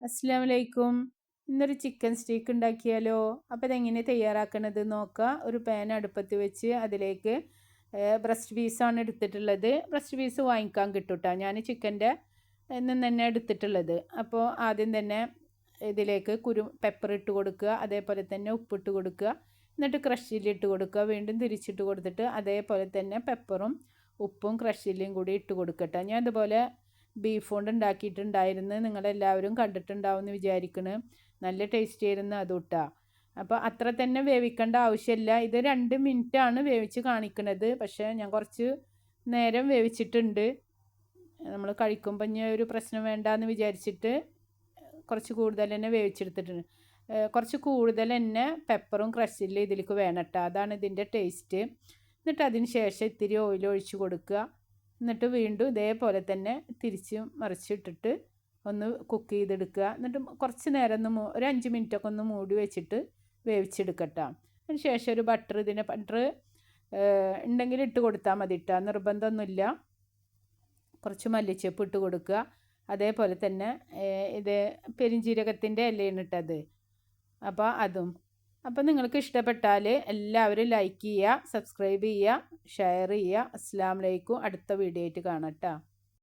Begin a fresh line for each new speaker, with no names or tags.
അസ്സലാമലൈക്കും. ഇന്നൊരു chicken steak ഉണ്ടാക്കിയാലോ? അപ്പോൾ ഇതെങ്ങനെ തയ്യാറാക്കണത് നോക്കുക. ഒരു പാൻ അടുപ്പത്ത് വെച്ച് അതിലേക്ക് ബ്രസ്റ്റ് പീസാണ് എടുത്തിട്ടുള്ളത്. ബ്രസ്റ്റ് പീസ് വാങ്ങിക്കാൻ കിട്ടും കേട്ടോ. ഞാൻ ചിക്കൻ്റെ നിന്ന് തന്നെ എടുത്തിട്ടുള്ളത്. അപ്പോൾ ആദ്യം തന്നെ ഇതിലേക്ക് പെപ്പർ ഇട്ട് കൊടുക്കുക, അതേപോലെ തന്നെ ഉപ്പിട്ട് കൊടുക്കുക, എന്നിട്ട് ക്രഷിലിട്ട് കൊടുക്കുക, വീണ്ടും തിരിച്ചിട്ട് കൊടുത്തിട്ട് അതേപോലെ തന്നെ പെപ്പറും ഉപ്പും ക്രഷിലും കൂടി ഇട്ട് കൊടുക്കട്ടെ. ഞാൻ ഇതുപോലെ ബീഫ് കൊണ്ട് ഉണ്ടാക്കിയിട്ടുണ്ടായിരുന്നു. നിങ്ങളെല്ലാവരും കണ്ടിട്ടുണ്ടാവും എന്ന് വിചാരിക്കുന്നു. നല്ല ടേസ്റ്റ് ആയിരുന്നു അത് ഇട്ടാ. അപ്പോൾ അത്ര തന്നെ വേവിക്കേണ്ട ആവശ്യമില്ല. ഇത് 2 മിനിറ്റാണ് വേവിച്ച് കാണിക്കുന്നത്. പക്ഷേ ഞാൻ കുറച്ച് നേരം വേവിച്ചിട്ടുണ്ട്. നമ്മൾ കഴിക്കുമ്പോൾ ഇനി ഒരു പ്രശ്നം വേണ്ടാന്ന് വിചാരിച്ചിട്ട് കുറച്ച് കൂടുതൽ തന്നെ വേവിച്ചെടുത്തിട്ടുണ്ട്. കുറച്ച് കൂടുതൽ തന്നെ പെപ്പറും ക്രഷിലും ഇതിലേക്ക് വേണം കേട്ടോ. അതാണ് ഇതിൻ്റെ ടേസ്റ്റ്. എന്നിട്ട് അതിന് ശേഷം ഇത്തിരി ഓയിൽ ഒഴിച്ച് കൊടുക്കുക. എന്നിട്ട് വീണ്ടും ഇതേപോലെ തന്നെ തിരിച്ച് മറിച്ചിട്ടിട്ട് ഒന്ന് കുക്ക് ചെയ്തെടുക്കുക. എന്നിട്ട് കുറച്ച് നേരം ഒരു 5 മിനിറ്റൊക്കെ ഒന്ന് മൂടി വെച്ചിട്ട് വേവിച്ചെടുക്കട്ടോ. അതിന് ശേഷം ഒരു ബട്ടർ ഉണ്ടെങ്കിൽ ഇട്ട് കൊടുത്താൽ മതി കേട്ടോ, നിർബന്ധമൊന്നുമില്ല. കുറച്ച് മല്ലിച്ചപ്പ് ഇട്ട് കൊടുക്കുക. അതേപോലെ തന്നെ ഇത് പെരിഞ്ജീരകത്തിൻ്റെ ഇലയാണ് ഇട്ടത്. അപ്പോൾ അതും. അപ്പോൾ നിങ്ങൾക്ക് ഇഷ്ടപ്പെട്ടാൽ എല്ലാവരും ലൈക്ക് ചെയ്യുക, സബ്സ്ക്രൈബ് ചെയ്യുക, ഷെയർ ചെയ്യുക. അസ്സലാമു അലൈക്കും. അടുത്ത വീഡിയോ ആയിട്ട് കാണാം കേട്ടോ.